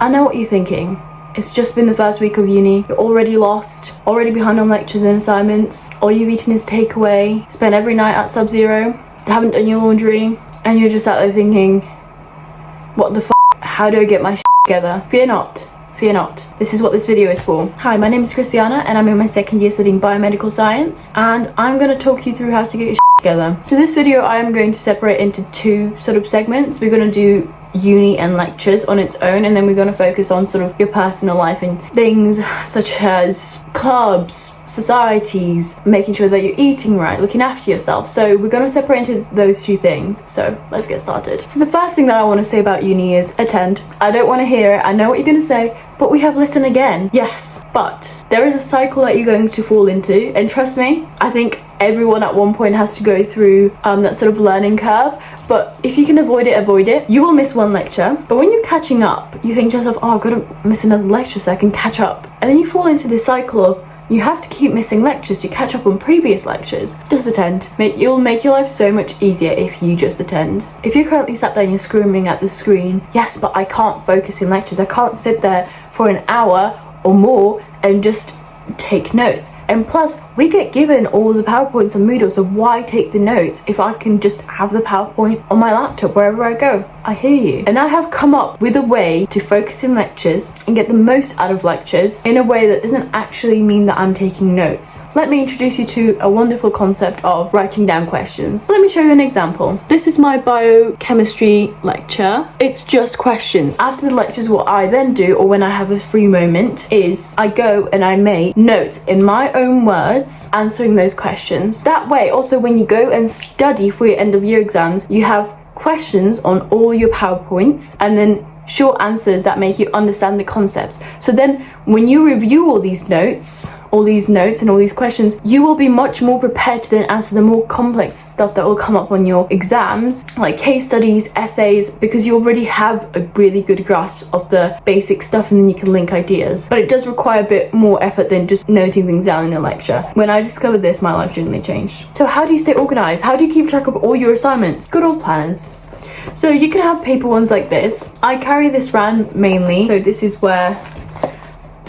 I know what you're thinking. It's just been the first week of uni. You're already lost, already behind on lectures and assignments. All you've eaten is takeaway, spent every night at Sub-Zero, haven't done your laundry, and you're just out there thinking, what the f***? How do I get my shit together? Fear not. Fear not. This is what this video is for. Hi, my name is Kristiana and I'm in my second year studying biomedical science, and I'm going to talk you through how to get your shit together. So this video I am going to separate into two sort of segments. We're going to do uni and lectures on its own, and then we're going to focus on sort of your personal life and things such as clubs, societies, making sure that you're eating right, looking after yourself. So we're going to separate into those two things. So let's get started. So the first thing that I want to say about uni is attend. I don't want to hear it. I know what you're going to say, but we have listen again. Yes, but there is a cycle that you're going to fall into, and trust me, I think everyone at one point has to go through that sort of learning curve. But if you can avoid it, avoid it. You will miss one lecture, but when you're catching up, you think to yourself, oh, I've got to miss another lecture so I can catch up. And then you fall into this cycle of you have to keep missing lectures to catch up on previous lectures. Just attend. You'll make your life so much easier if you just attend. If you're currently sat there and you're screaming at the screen, yes, but I can't focus in lectures. I can't sit there for an hour or more and just take notes. And plus, we get given all the PowerPoints and Moodle, so why take the notes if I can just have the PowerPoint on my laptop wherever I go? I hear you. And I have come up with a way to focus in lectures and get the most out of lectures in a way that doesn't actually mean that I'm taking notes. Let me introduce you to a wonderful concept of writing down questions. Let me show you an example. This is my biochemistry lecture. It's just questions. After the lectures, what I then do, or when I have a free moment, is I go and I make notes in my own words answering those questions. That way, also when you go and study for your end of year exams, you have questions on all your PowerPoints and then short answers that make you understand the concepts. So then when you review all these notes and all these questions, you will be much more prepared to then answer the more complex stuff that will come up on your exams, like case studies, essays, because you already have a really good grasp of the basic stuff, and then you can link ideas. But it does require a bit more effort than just noting things down in a lecture. When I discovered this, my life genuinely changed. So how do you stay organized? How do you keep track of all your assignments? Good old planners. So you can have paper ones like this. I carry this around mainly. So this is where,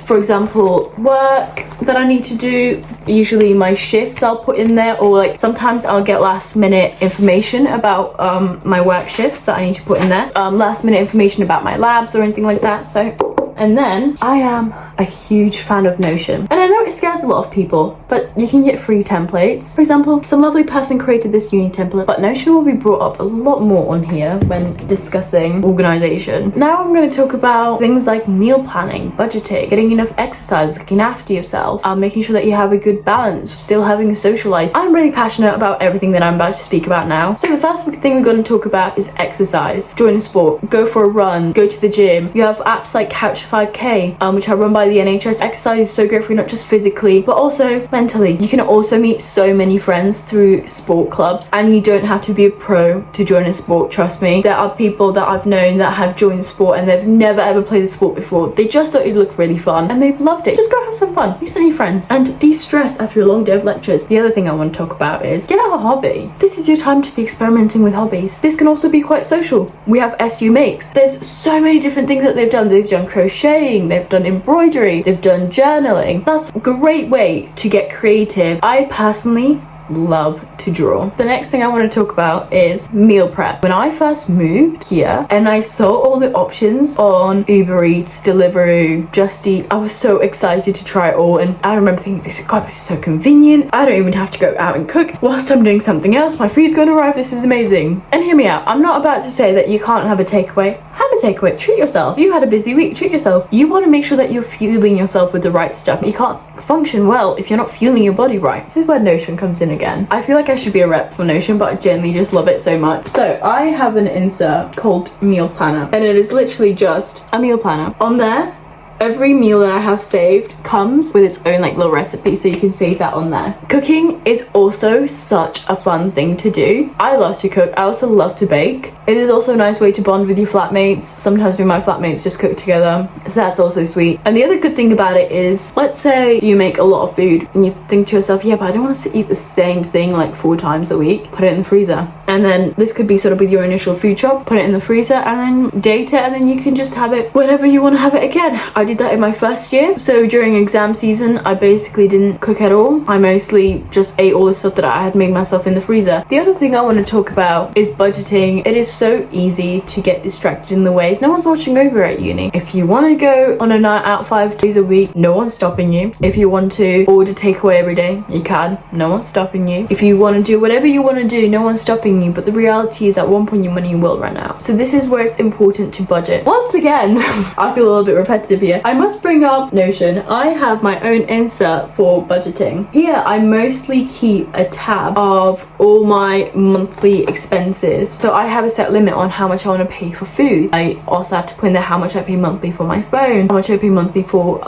for example, work that I need to do, usually my shifts I'll put in there, or like sometimes I'll get last minute information about my work shifts that I need to put in there. Last minute information about my labs or anything like that. So, and then I am a huge fan of Notion. And I know it scares a lot of people, but you can get free templates. For example, some lovely person created this uni template, but Notion will be brought up a lot more on here when discussing organization. Now I'm going to talk about things like meal planning, budgeting, getting enough exercise, looking after yourself, making sure that you have a good balance, still having a social life. I'm really passionate about everything that I'm about to speak about now. So the first thing we're going to talk about is exercise. Join a sport, go for a run, go to the gym. You have apps like Couch 5K, which are run by the NHS. Exercise is so great for you, not just physically, but also mentally. You can also meet so many friends through sport clubs, and you don't have to be a pro to join a sport, trust me. There are people that I've known that have joined sport and they've never ever played a sport before. They just thought it looked really fun and they've loved it. Just go have some fun, meet some new friends, and de-stress after a long day of lectures. The other thing I want to talk about is get a hobby. This is your time to be experimenting with hobbies. This can also be quite social. We have SU Makes. There's so many different things that they've done. They've done crocheting, they've done embroidery, they've done journaling. That's a great way to get creative. I personally love to draw. The next thing I want to talk about is meal prep. When I first moved here and I saw all the options on Uber Eats, Deliveroo, Just Eat, I was so excited to try it all. And I remember thinking, this is so convenient. I don't even have to go out and cook whilst I'm doing something else. My food's going to arrive. This is amazing. And hear me out. I'm not about to say that you can't have a takeaway. Have a takeaway. Treat yourself. You had a busy week. Treat yourself. You want to make sure that you're fueling yourself with the right stuff. You can't function well if you're not fueling your body right. This is where Notion comes in again. I feel like I should be a rep for Notion, but I genuinely just love it so much. So I have an insert called Meal Planner, and it is literally just a meal planner. On there, every meal that I have saved comes with its own like little recipe, so you can save that on there. Cooking is also such a fun thing to do. I love to cook. I also love to bake. It is also a nice way to bond with your flatmates. Sometimes me and my flatmates just cook together, so that's also sweet. And the other good thing about it is, let's say you make a lot of food and you think to yourself, yeah, but I don't want to eat the same thing like 4 times a week. Put it in the freezer. and then this could be sort of with your initial food shop, put it in the freezer and then date it, and then you can just have it whenever you want to have it again. I did that in my first year. So during exam season, I basically didn't cook at all. I mostly just ate all the stuff that I had made myself in the freezer. The other thing I want to talk about is budgeting. It is so easy to get distracted in the ways. No one's watching over at uni. If you want to go on a night out 5 days a week, no one's stopping you. If you want to order takeaway every day, you can. No one's stopping you. If you want to do whatever you want to do, no one's stopping you. But the reality is at one point your money will run out. So this is where it's important to budget. Once again, I feel a little bit repetitive here. I must bring up Notion. I have my own insert for budgeting. Here I mostly keep a tab of all my monthly expenses. So I have a set limit on how much I want to pay for food. I also have to put in there how much I pay monthly for my phone, how much I pay monthly for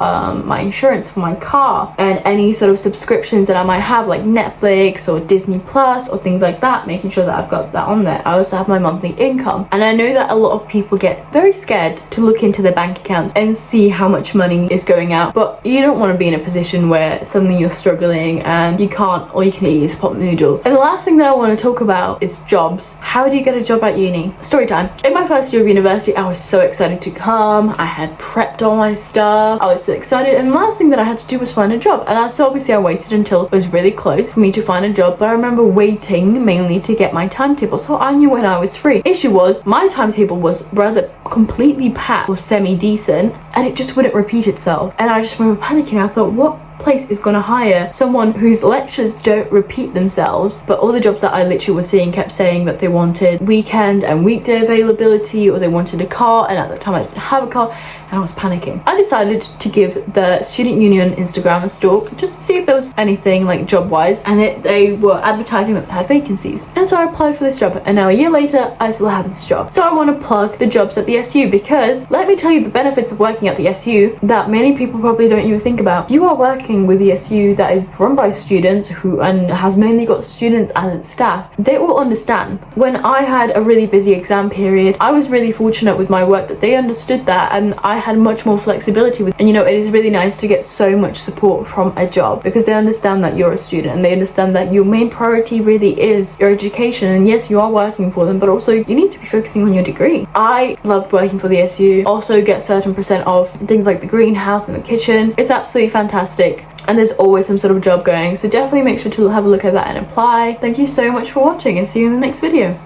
my insurance for my car, and any sort of subscriptions that I might have, like Netflix or Disney Plus or things like that, making sure that I've got that on there. I also have my monthly income, and I know that a lot of people get very scared to look into their bank accounts and see how much money is going out, but you don't want to be in a position where suddenly you're struggling and you can't, all you can eat is pot noodles. And the last thing that I want to talk about is jobs. How do you get a job at uni? Story time. In my first year of university, I was so excited to come. I had prepped all my stuff. I was so excited, and the last thing that I had to do was find a job. And so obviously I waited until it was really close for me to find a job, but I remember waiting mainly to get my timetable, so I knew when I was free. Issue was my timetable was rather completely packed or semi-decent, and it just wouldn't repeat itself. And I just remember panicking. I thought, what place is going to hire someone whose lectures don't repeat themselves? But all the jobs that I literally was seeing kept saying that they wanted weekend and weekday availability, or they wanted a car, and at the time I didn't have a car, and I was panicking. I decided to give the student union Instagram a stalk just to see if there was anything like job wise, and they were advertising that they had vacancies, and so I applied for this job, and now a year later I still have this job. So I want to plug the jobs at the SU, because let me tell you the benefits of working at the SU that many people probably don't even think about. You are working with the SU that is run by students and has mainly got students as its staff. They all understand. When I had a really busy exam period, I was really fortunate with my work that they understood that, and I had much more flexibility with, and you know, it is really nice to get so much support from a job, because they understand that you're a student and they understand that your main priority really is your education. And yes, you are working for them, but also you need to be focusing on your degree. I loved working for the SU. Also get certain percent off things like the greenhouse and the kitchen. It's absolutely fantastic, and there's always some sort of job going, so definitely make sure to have a look at that and apply. Thank you so much for watching, and see you in the next video.